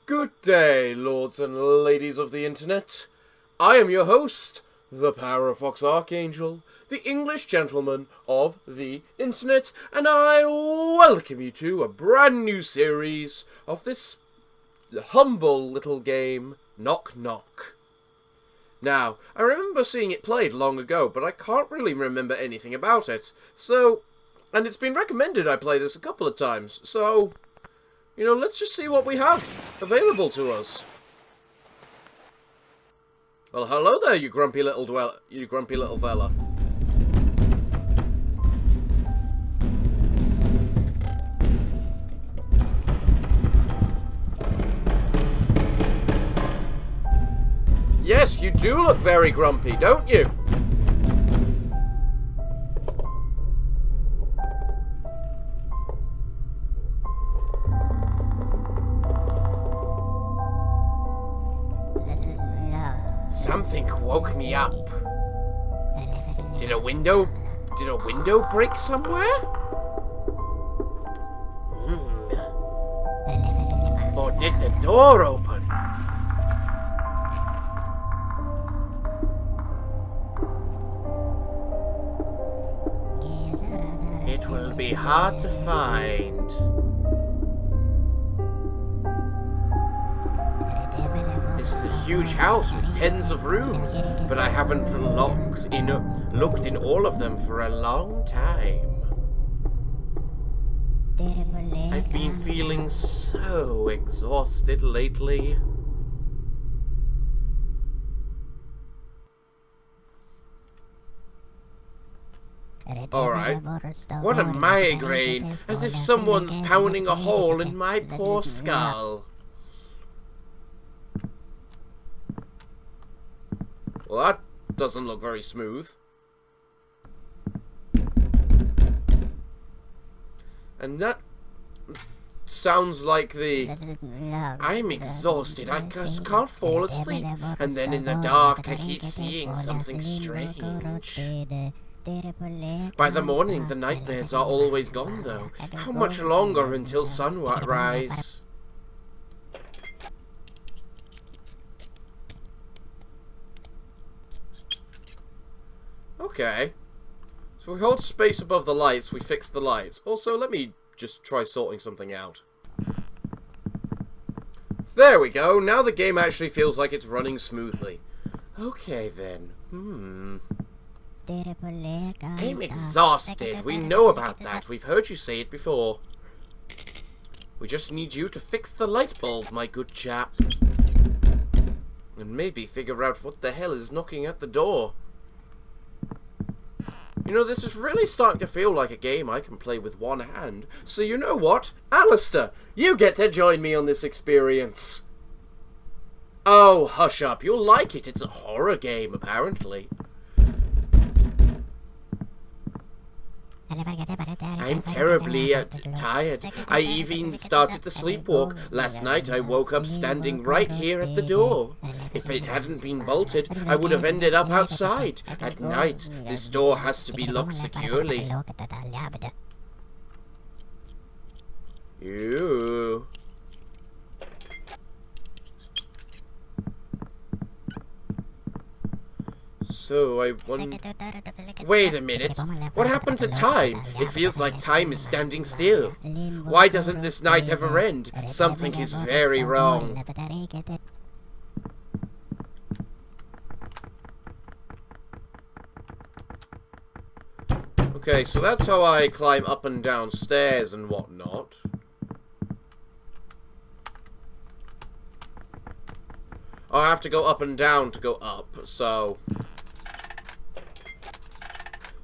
Good day, lords and ladies of the internet. I am your host, the Parafox Archangel, the English gentleman of the internet, and I welcome you to a brand new series of this humble little game, Knock Knock. Now, I remember seeing it played long ago, but I can't really remember anything about it, and it's been recommended I play this a couple of times, so let's just see what we have available to us. Well, hello there, you grumpy little fella. Yes, you do look very grumpy, don't you? Something woke me up. Did a window break somewhere? Or did the door open? It will be hard to find. This is a huge house with tens of rooms, but I haven't looked in all of them for a long time. I've been feeling so exhausted lately. Alright. What a migraine, as if someone's pounding a hole in my poor skull. Well, that doesn't look very smooth. And that sounds like I'm exhausted, I just can't fall asleep. And then in the dark, I keep seeing something strange. By the morning, the nightmares are always gone, though. How much longer until sunrise? Okay. So if we hold space above the lights, we fix the lights. Also, let me just try sorting something out. There we go. Now the game actually feels like it's running smoothly. Okay, then. I'm exhausted. We know about that. We've heard you say it before. We just need you to fix the light bulb, my good chap. And maybe figure out what the hell is knocking at the door. This is really starting to feel like a game I can play with one hand. So you know what? Alistair, you get to join me on this experience. Oh, hush up. You'll like it. It's a horror game, apparently. I'm terribly tired. I even started to sleepwalk. Last night I woke up standing right here at the door. If it hadn't been bolted, I would have ended up outside. At night, this door has to be locked securely. Ew. So I wonder... Wait a minute. What happened to time? It feels like time is standing still. Why doesn't this night ever end? Something is very wrong. Okay, so that's how I climb up and down stairs and whatnot. I have to go up and down to go up, so...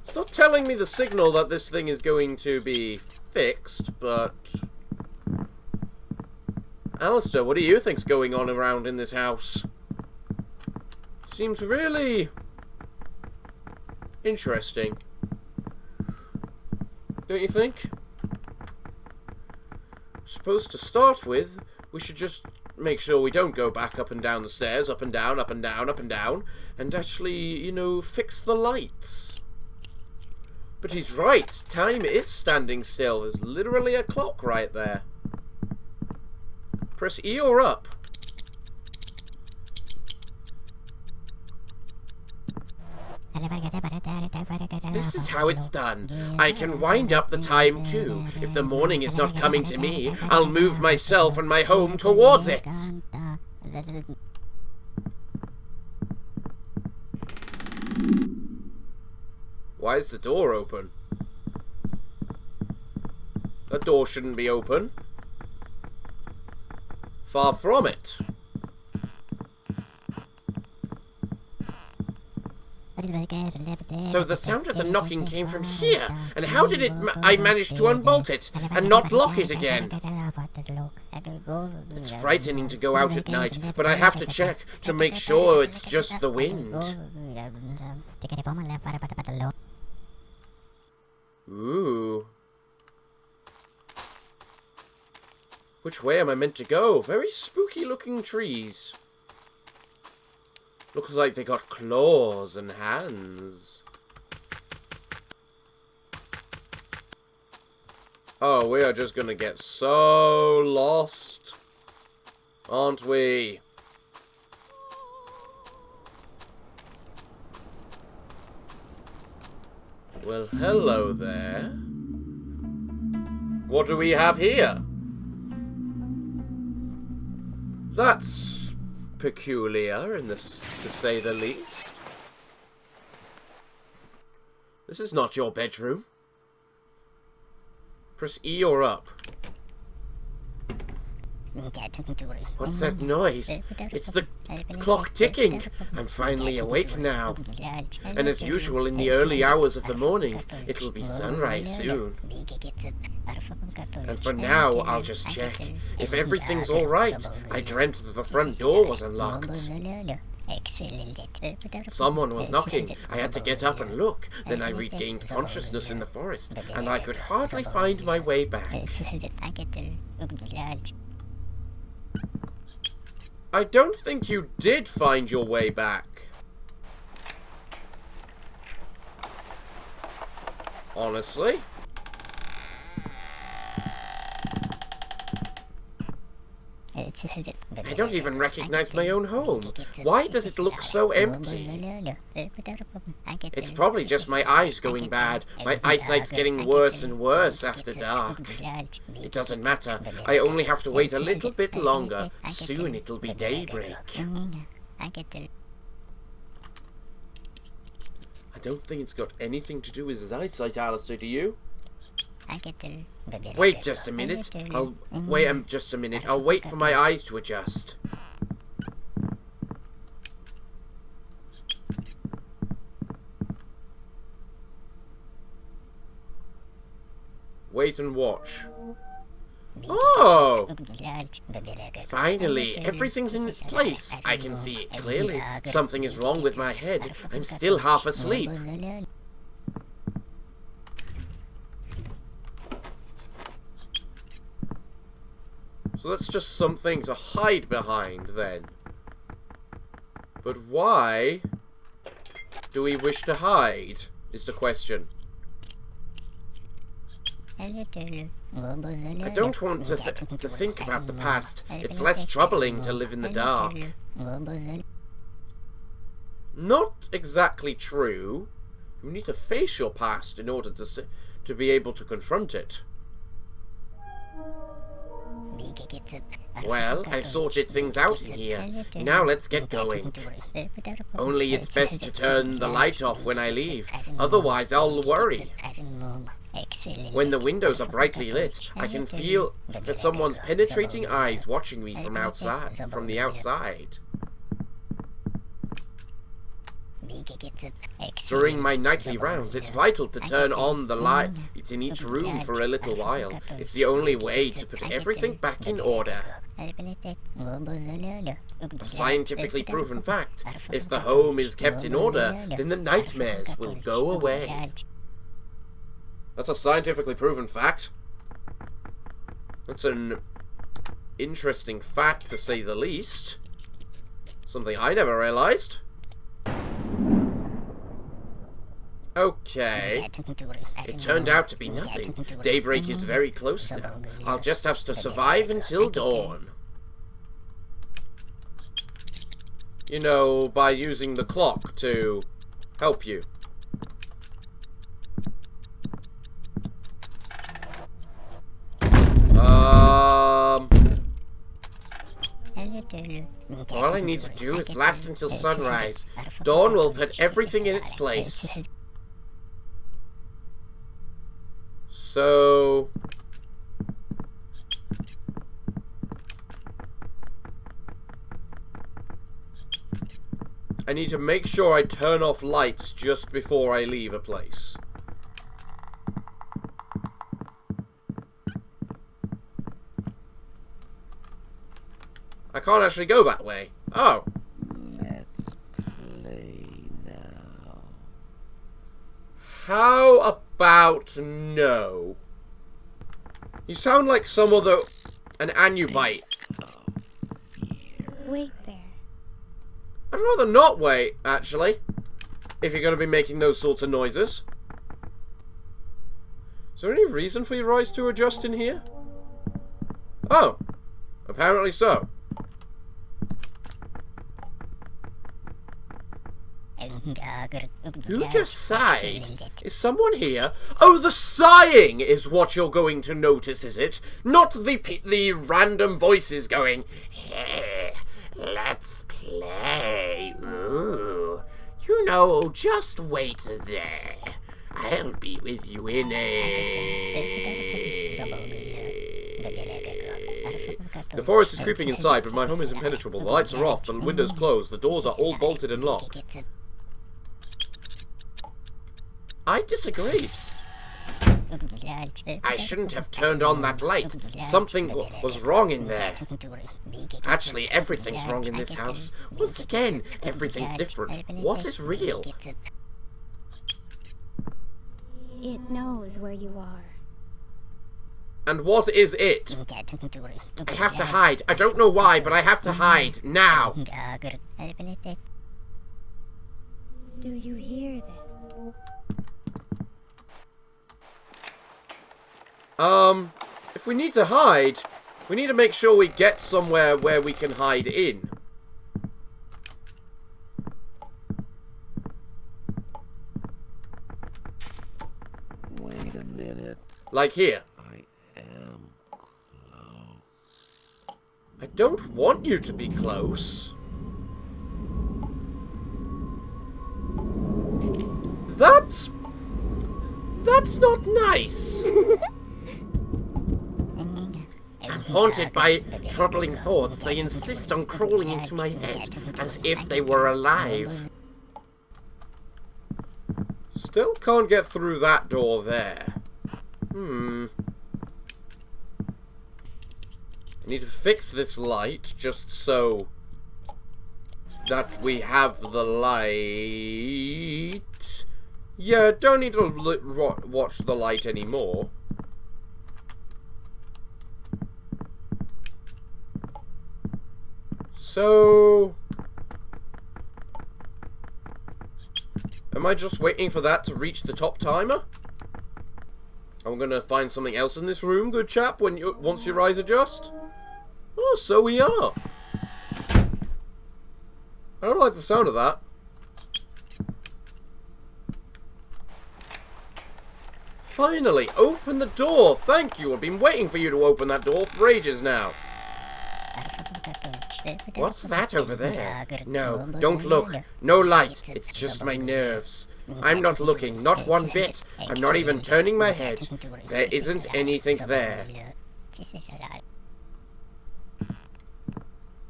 It's not telling me the signal that this thing is going to be fixed, but... Alistair, what do you think's going on around in this house? Seems really... interesting. Don't you think? Supposed to start with, we should just make sure we don't go back up and down the stairs, up and down, up and down, up and down, and actually, fix the lights. But he's right. Time is standing still. There's literally a clock right there. Press E or up. This is how it's done. I can wind up the time too. If the morning is not coming to me, I'll move myself and my home towards it. Why is the door open? The door shouldn't be open. Far from it. So the sound of the knocking came from here, and how did I manage to unbolt it and not lock it again? It's frightening to go out at night, but I have to check to make sure it's just the wind. Ooh. Which way am I meant to go? Very spooky looking trees. Looks like they got claws and hands. Oh, we are just gonna get so lost, aren't we? Well, hello there. What do we have here? That's peculiar, to say the least. This is not your bedroom. Press E or up. What's that noise? It's the clock ticking. I'm finally awake now. And as usual in the early hours of the morning, it'll be sunrise soon. And for now, I'll just check. If everything's alright, I dreamt that the front door was unlocked. Someone was knocking. I had to get up and look. Then I regained consciousness in the forest, and I could hardly find my way back. I don't think you did find your way back. Honestly. I don't even recognize my own home. Why does it look so empty? It's probably just my eyes going bad. My eyesight's getting worse and worse after dark. It doesn't matter. I only have to wait a little bit longer. Soon it'll be daybreak. I don't think it's got anything to do with his eyesight, Alistair, do you? Wait just a minute. I'll wait for my eyes to adjust. Wait and watch. Oh! Finally, everything's in its place. I can see it clearly. Something is wrong with my head. I'm still half asleep. So that's just something to hide behind, then. But why do we wish to hide, is the question. I don't want to think about the past. It's less troubling to live in the dark. Not exactly true. You need to face your past in order to be able to confront it. Well, I sorted things out in here. Now let's get going. Only it's best to turn the light off when I leave. Otherwise I'll worry. When the windows are brightly lit, I can feel for someone's penetrating eyes watching me from the outside. During my nightly rounds, it's vital to turn on the light in each room for a little while. It's the only way to put everything back in order. A scientifically proven fact. If the home is kept in order, then the nightmares will go away. That's a scientifically proven fact. That's an interesting fact, to say the least. Something I never realized. Okay. It turned out to be nothing. Daybreak is very close now. I'll just have to survive until dawn. you know, by using the clock to help you. All I need to do is last until sunrise. Dawn will put everything in its place. So... I need to make sure I turn off lights just before I leave a place. I can't actually go that way. Oh. Let's play now. How about no? You sound like some other... an Anubite. Wait there. I'd rather not wait, actually. If you're going to be making those sorts of noises. Is there any reason for your eyes to adjust in here? Oh. Apparently so. Who just sighed? Is someone here? Oh, the sighing is what you're going to notice, is it? Not the random voices going, hey, let's play. Ooh. You know, just wait there. I'll be with you in The forest is creeping inside, but my home is impenetrable. The lights are off, the windows closed, the doors are all bolted and locked. I disagree. I shouldn't have turned on that light. Something was wrong in there. Actually, everything's wrong in this house. Once again, everything's different. What is real? It knows where you are. And what is it? I have to hide. I don't know why, but I have to hide. Now. Do you hear this? If we need to hide, we need to make sure we get somewhere where we can hide in. Wait a minute. Like here. I am close. I don't want you to be close. That's not nice. I'm haunted by troubling thoughts. They insist on crawling into my head as if they were alive. Still can't get through that door there. I need to fix this light just so that we have the light. Yeah, don't need to watch the light anymore. So... am I just waiting for that to reach the top timer? I'm gonna find something else in this room, good chap, once your eyes adjust. Oh, so we are. I don't like the sound of that. Finally, open the door. Thank you. I've been waiting for you to open that door for ages now. What's that over there? No, don't look. No light. It's just my nerves. I'm not looking, not one bit. I'm not even turning my head. There isn't anything there.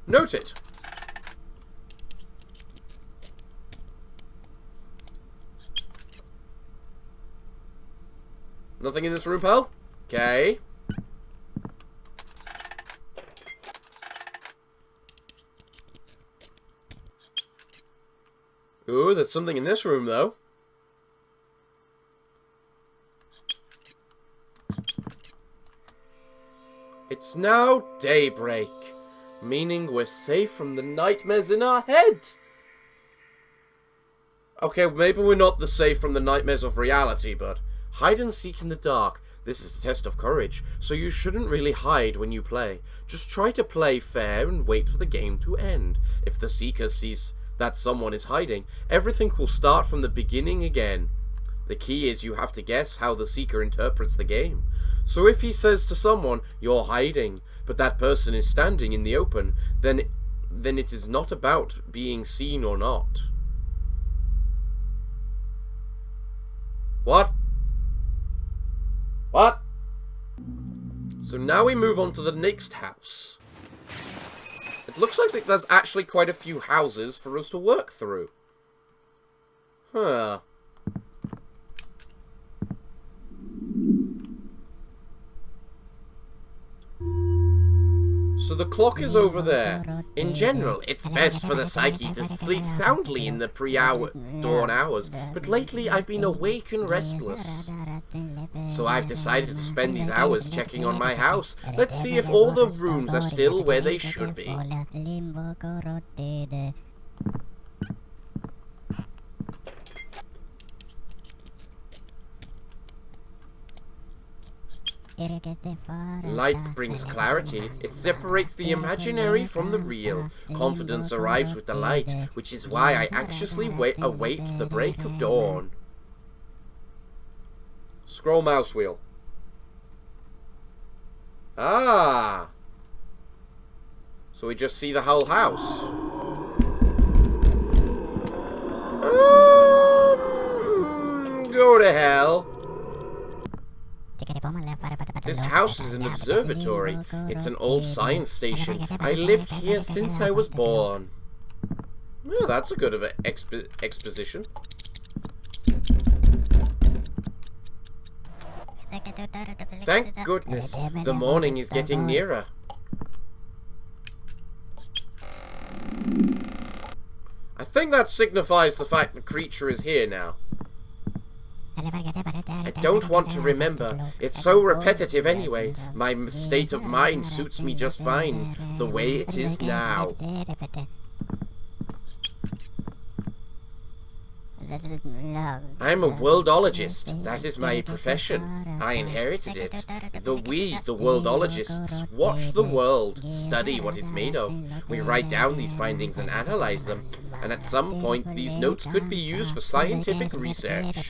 Noted. Nothing in this room, pal? Okay. Ooh, there's something in this room, though. It's now daybreak, meaning we're safe from the nightmares in our head. Okay, maybe we're not safe from the nightmares of reality, but hide and seek in the dark. This is a test of courage, so you shouldn't really hide when you play. Just try to play fair and wait for the game to end. If the Seeker sees that someone is hiding, everything will start from the beginning again. The key is you have to guess how the Seeker interprets the game. So if he says to someone, "You're hiding," but that person is standing in the open, then it is not about being seen or not. What? What? So now we move on to the next house. It looks like there's actually quite a few houses for us to work through. Huh. So the clock is over there. In general, it's best for the psyche to sleep soundly in the dawn hours, but lately I've been awake and restless. So I've decided to spend these hours checking on my house. Let's see if all the rooms are still where they should be. Light brings clarity. It separates the imaginary from the real. Confidence arrives with the light, which is why I anxiously await the break of dawn. Scroll mouse wheel. Ah! So we just see the whole house. Go to hell. This house is an observatory. It's an old science station. I lived here since I was born. Well, that's a good of an exposition. Thank goodness, the morning is getting nearer. I think that signifies the fact the creature is here now. I don't want to remember. It's so repetitive anyway. My state of mind suits me just fine, the way it is now. I'm a worldologist. That is my profession. I inherited it. We, the worldologists, watch the world, study what it's made of. We write down these findings and analyze them. And at some point, these notes could be used for scientific research.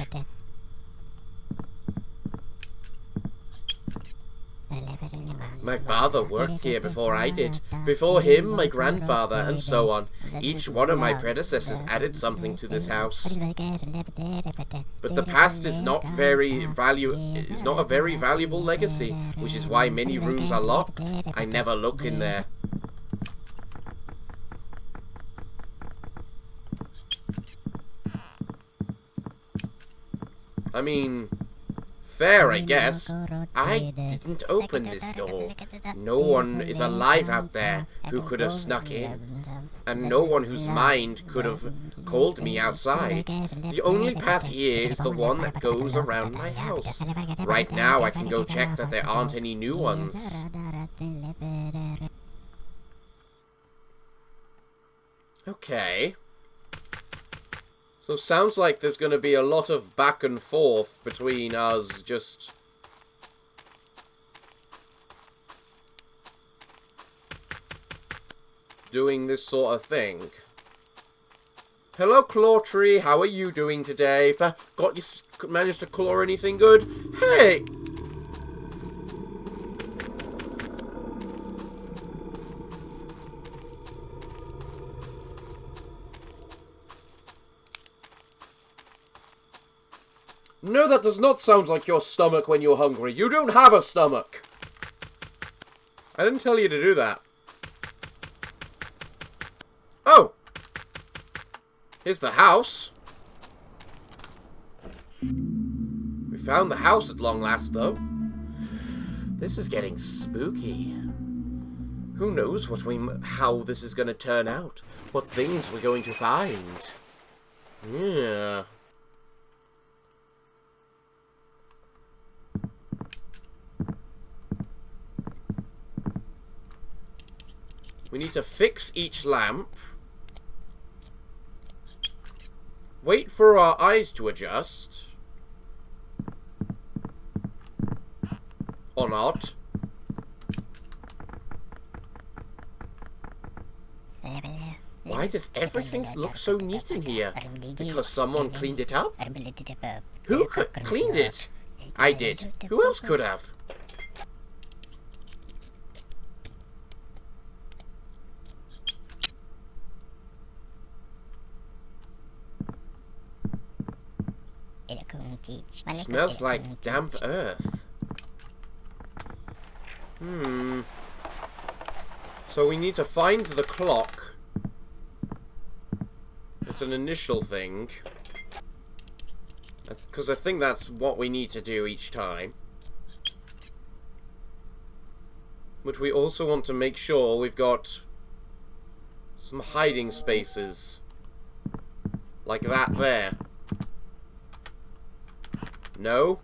My father worked here before I did. Before him, my grandfather, and so on. Each one of my predecessors added something to this house. But the past is not a very valuable legacy, which is why many rooms are locked. I never look in there. I mean, fair, I guess. I didn't open this door. No one is alive out there who could have snuck in. And no one whose mind could have called me outside. The only path here is the one that goes around my house. Right now, I can go check that there aren't any new ones. Okay. So sounds like there's going to be a lot of back and forth between us just... doing this sort of thing. Hello, Claw Tree. How are you doing today? Managed to claw anything good? Hey! No, that does not sound like your stomach when you're hungry. You don't have a stomach. I didn't tell you to do that. Oh! Here's the house. We found the house at long last, though. This is getting spooky. Who knows how this is going to turn out? What things we're going to find? Yeah. We need to fix each lamp. Wait for our eyes to adjust. or not. Why does everything look so neat in here? Because someone cleaned it up? Who cleaned it? I did. Who else could have? Smells like damp earth. So we need to find the clock. It's an initial thing. Because I think that's what we need to do each time. But we also want to make sure we've got some hiding spaces. Like that there. No,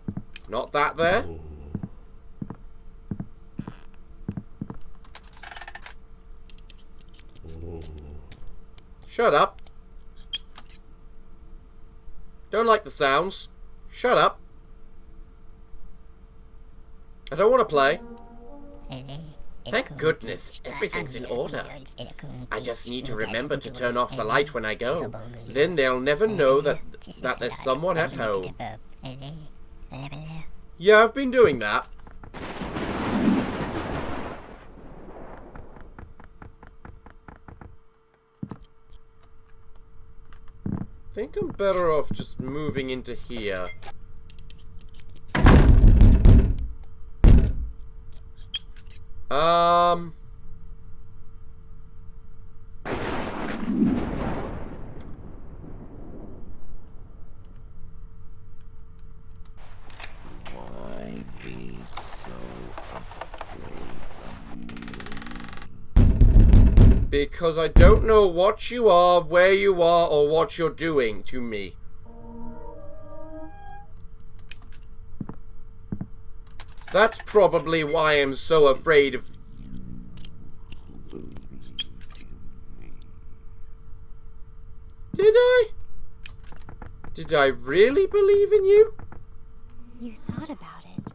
not that there. Shut up. Don't like the sounds. Shut up. I don't want to play. Thank goodness, everything's in order. I just need to remember to turn off the light when I go. Then they'll never know that there's someone at home. Yeah, I've been doing that. I think I'm better off just moving into here. Why be so afraid of me? Because I don't know what you are, where you are, or what you're doing to me. That's probably why I'm so afraid of... Did I? Did I really believe in you? You thought about it.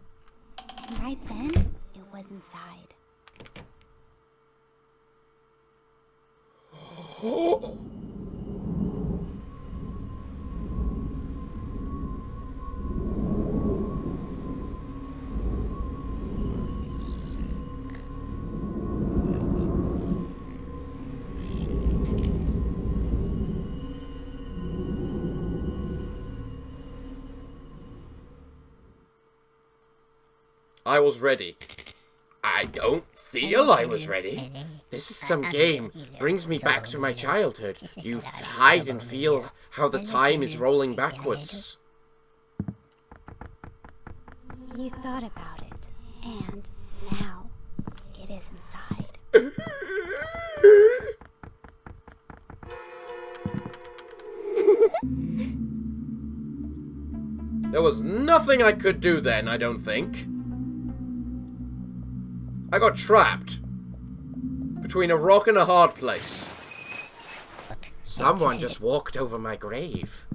And right then, it was inside. Oh. I was ready. I don't feel I was ready. This is some game. Brings me back to my childhood. You hide and feel how the time is rolling backwards. You thought about it, and now it is inside. There was nothing I could do then, I don't think. I got trapped between a rock and a hard place. Someone just walked over my grave.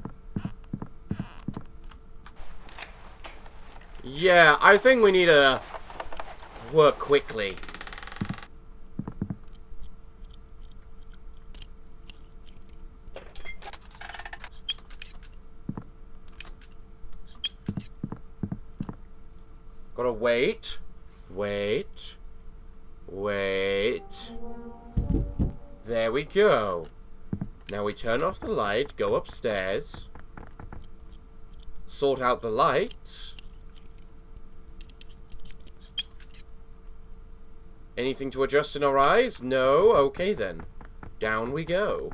Yeah, I think we need to work quickly. Gotta wait. Wait. Wait. There we go. Now we turn off the light, go upstairs, sort out the light. Anything to adjust in our eyes? No? Okay then. Down we go.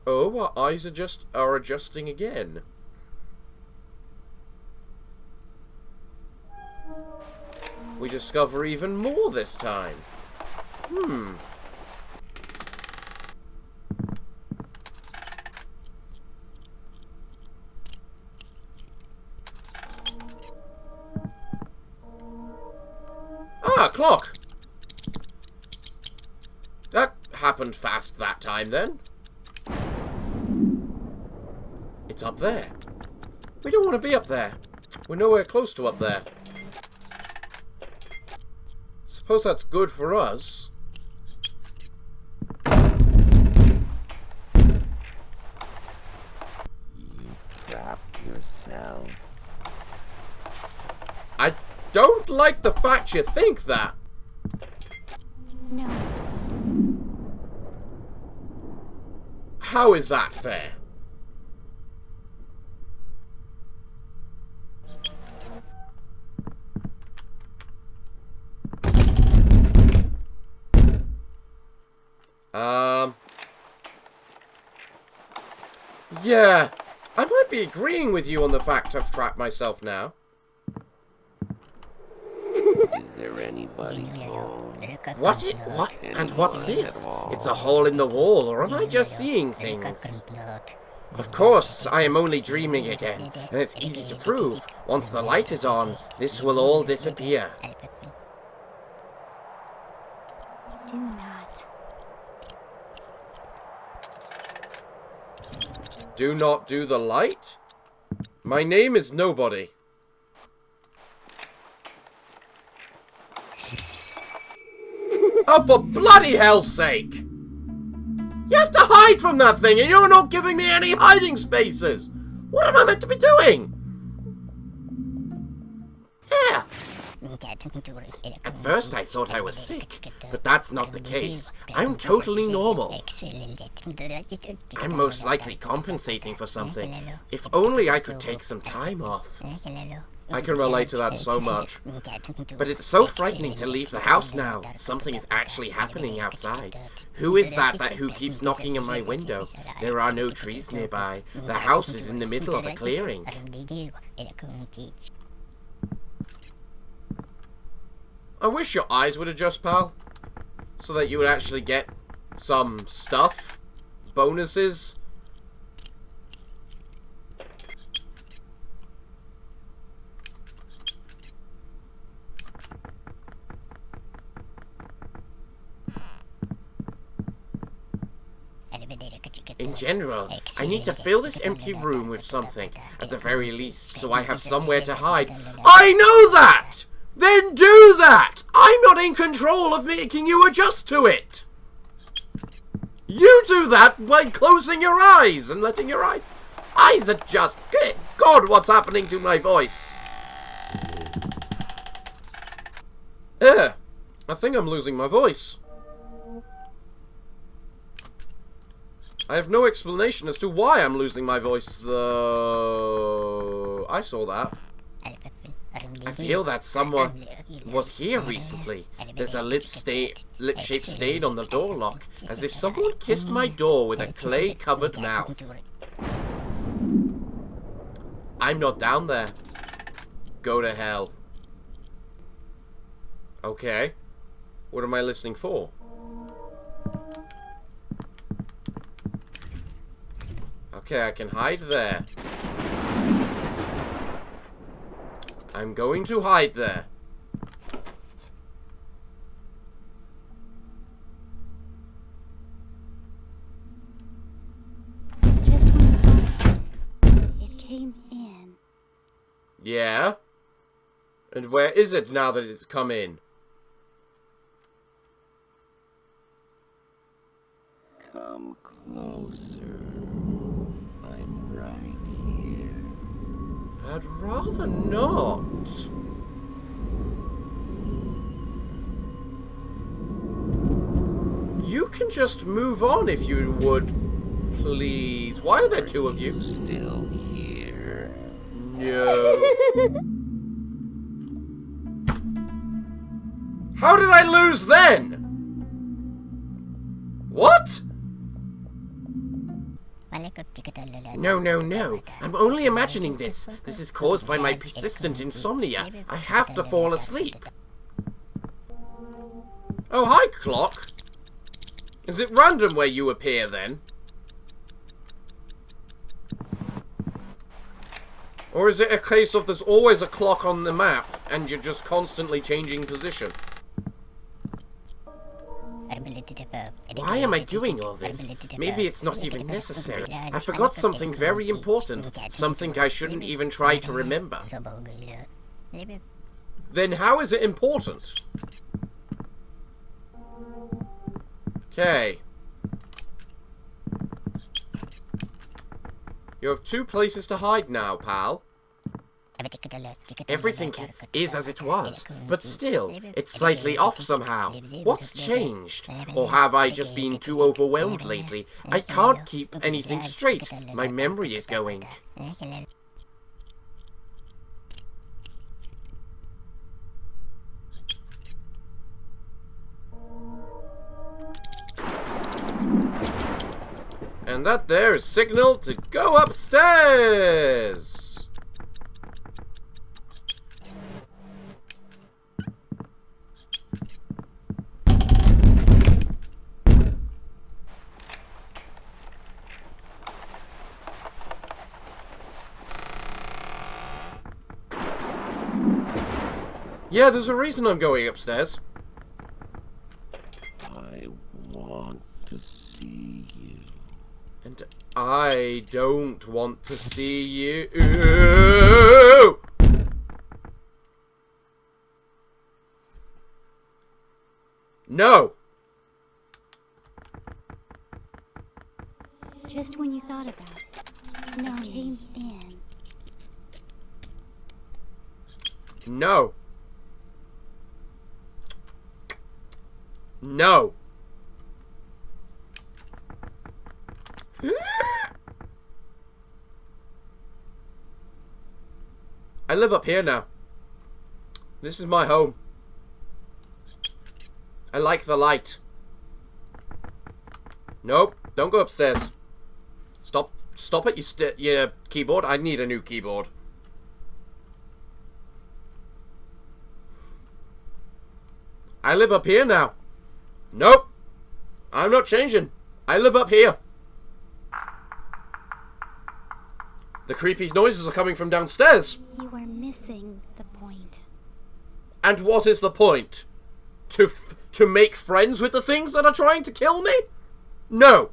Oh, our eyes are adjusting again. We discover even more this time. Ah, clock! That happened fast that time then. It's up there. We don't want to be up there. We're nowhere close to up there. Suppose that's good for us. You trapped yourself. I don't like the fact you think that. No. How is that fair? Yeah, I might be agreeing with you on the fact I've trapped myself now. Is there anybody home? What? And what's this? It's a hole in the wall, or am I just seeing things? Of course, I am only dreaming again, and it's easy to prove. Once the light is on, this will all disappear. Do not. Do not do the light? My name is Nobody. Oh, for bloody hell's sake! You have to hide from that thing, and you're not giving me any hiding spaces! What am I meant to be doing? Yeah. At first I thought I was sick, but that's not the case. I'm totally normal. I'm most likely compensating for something. If only I could take some time off. I can relate to that so much. But it's so frightening to leave the house now. Something is actually happening outside. Who is that who keeps knocking on my window? There are no trees nearby. The house is in the middle of a clearing. I wish your eyes would adjust, pal. So that you would actually get some stuff. Bonuses. In general, I need to fill this empty room with something, at the very least, so I have somewhere to hide. I know that! Then do that! I'm not in control of making you adjust to it! You do that by closing your eyes and letting your eyes adjust. Good God, what's happening to my voice? I think I'm losing my voice. I have no explanation as to why I'm losing my voice, though. I saw that. I feel that someone was here recently. There's a lip-shaped stain on the door lock, as if someone kissed my door with a clay-covered mouth. I'm not down there. Go to hell. Okay. What am I listening for? Okay, I can hide there. I'm going to hide there. Just one thought. It came in. Yeah? And where is it now that it's come in? Come closer. I'm right here. I'd rather not. You can just move on if you would, please. Why are there two of you? Still here. No. How did I lose then? What? No, no, no. I'm only imagining this. This is caused by my persistent insomnia. I have to fall asleep. Oh, hi, clock. Is it random where you appear, then? Or is it a case of there's always a clock on the map, and you're just constantly changing position? Why am I doing all this? Maybe it's not even necessary. I forgot something very important. Something I shouldn't even try to remember. Then how is it important? Okay. You have 2 places to hide now, pal. Everything is as it was, but still, it's slightly off somehow. What's changed? Or have I just been too overwhelmed lately? I can't keep anything straight. My memory is going. And that there is signal to go upstairs! Yeah, there's a reason I'm going upstairs. I want to see you. And I don't want to see you. No! Just when you thought about it, no came in. No. No. I live up here now. This is my home. I like the light. Nope, don't go upstairs. Stop at your keyboard. I need a new keyboard. I live up here now. Nope. I'm not changing. I live up here. The creepy noises are coming from downstairs. You are missing the point. And what is the point? To make friends with the things that are trying to kill me? No.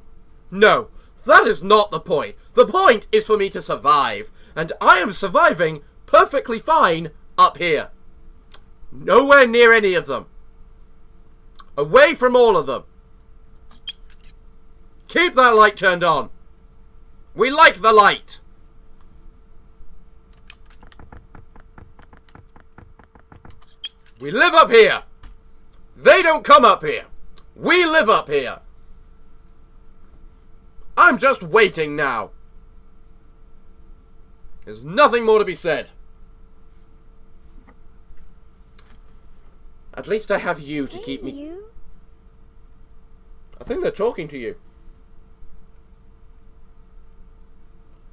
No. That is not the point. The point is for me to survive. And I am surviving perfectly fine up here. Nowhere near any of them. Away from all of them. Keep that light turned on. We like the light. We live up here. They don't come up here. We live up here. I'm just waiting now. There's nothing more to be said. At least I have you to keep me... You? I think they're talking to you.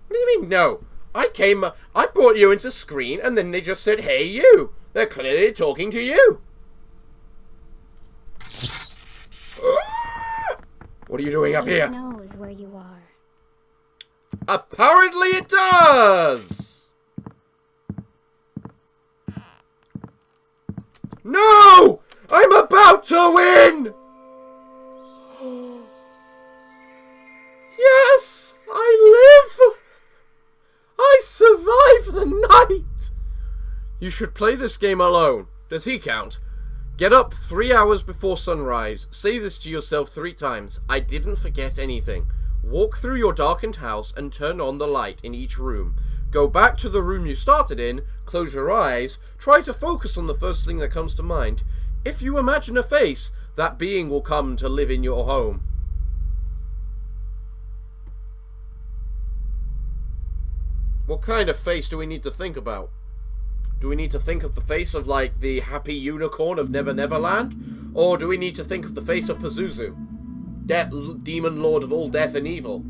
What do you mean, no? I brought you into screen and then they just said, hey, you. They're clearly talking to you. What are you doing up here? It knows where you are. Apparently it does! No! I'm about to win! Yes! I live! I survive the night! You should play this game alone. Does he count? Get up 3 hours before sunrise. Say this to yourself 3 times. I didn't forget anything. Walk through your darkened house and turn on the light in each room. Go back to the room you started in, close your eyes, try to focus on the first thing that comes to mind. If you imagine a face, that being will come to live in your home. What kind of face do we need to think about? Do we need to think of the face of, like, the happy unicorn of Never Never Land? Or do we need to think of the face of Pazuzu? Demon lord of all death and evil.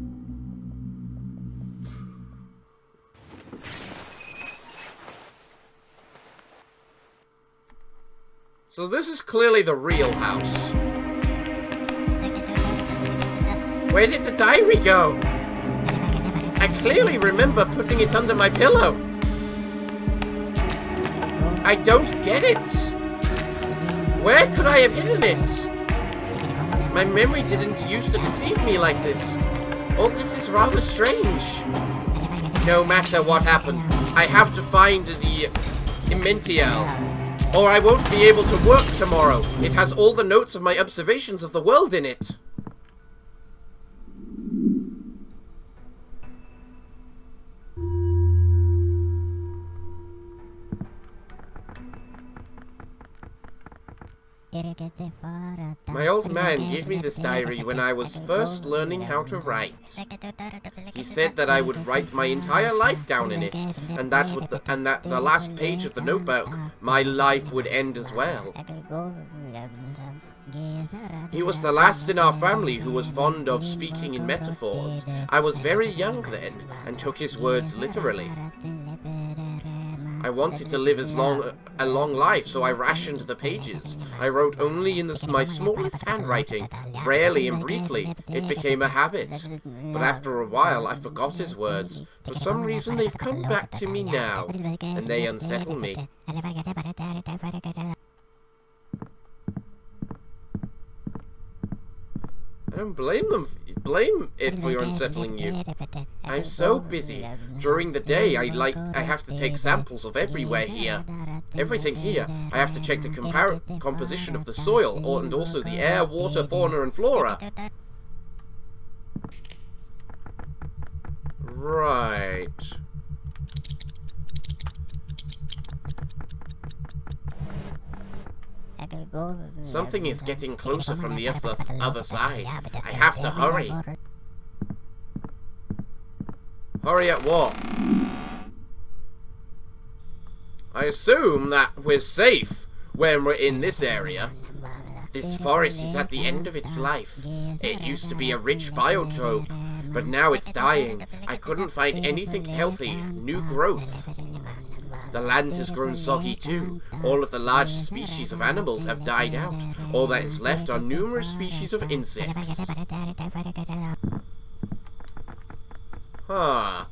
So this is clearly the real house. Where did the diary go? I clearly remember putting it under my pillow. I don't get it. Where could I have hidden it? My memory didn't used to deceive me like this. All this is rather strange. No matter what happened, I have to find the Imential, or I won't be able to work tomorrow. It has all the notes of my observations of the world in it. My old man gave me this diary when I was first learning how to write. He said that I would write my entire life down in it, and that the last page of the notebook, my life would end as well. He was the last in our family who was fond of speaking in metaphors. I was very young then, and took his words literally. I wanted to live a long life, so I rationed the pages. I wrote only in my smallest handwriting, rarely and briefly. It became a habit. But after a while, I forgot his words. For some reason, they've come back to me now, and they unsettle me. I don't blame it for unsettling you. I'm so busy. During the day, I have to take samples of everywhere here. Everything here. I have to check the composition of the soil, and also the air, water, fauna, and flora. Right. Something is getting closer from the other side. I have to hurry. Hurry at what? I assume that we're safe when we're in this area. This forest is at the end of its life. It used to be a rich biotope, but now it's dying. I couldn't find anything healthy, new growth. The land has grown soggy too. All of the large species of animals have died out. All that is left are numerous species of insects. Huh.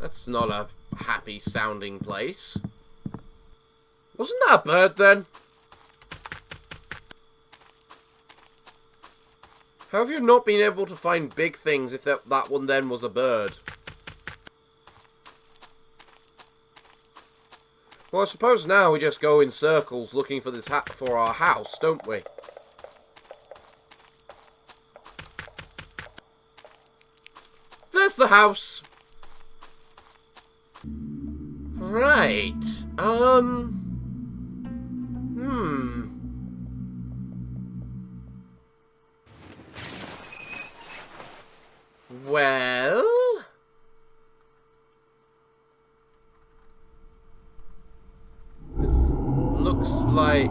That's not a happy sounding place. Wasn't that a bird then? How have you not been able to find big things if that one then was a bird? Well, I suppose now we just go in circles looking for for our house, don't we? There's the house. Right. Well... looks like...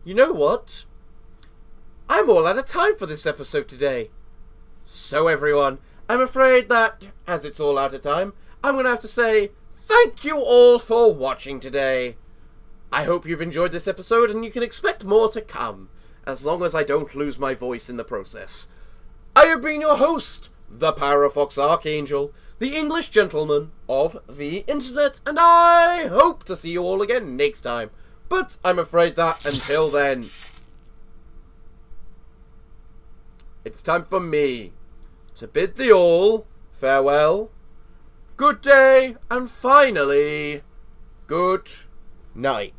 You know what? I'm all out of time for this episode today. So everyone, I'm afraid that, as it's all out of time, I'm going to have to say thank you all for watching today. I hope you've enjoyed this episode and you can expect more to come, as long as I don't lose my voice in the process. I have been your host, the Parafox Archangel, the English gentleman of the internet, and I hope to see you all again next time. But I'm afraid that until then, it's time for me to bid thee all farewell, good day, and finally, good night.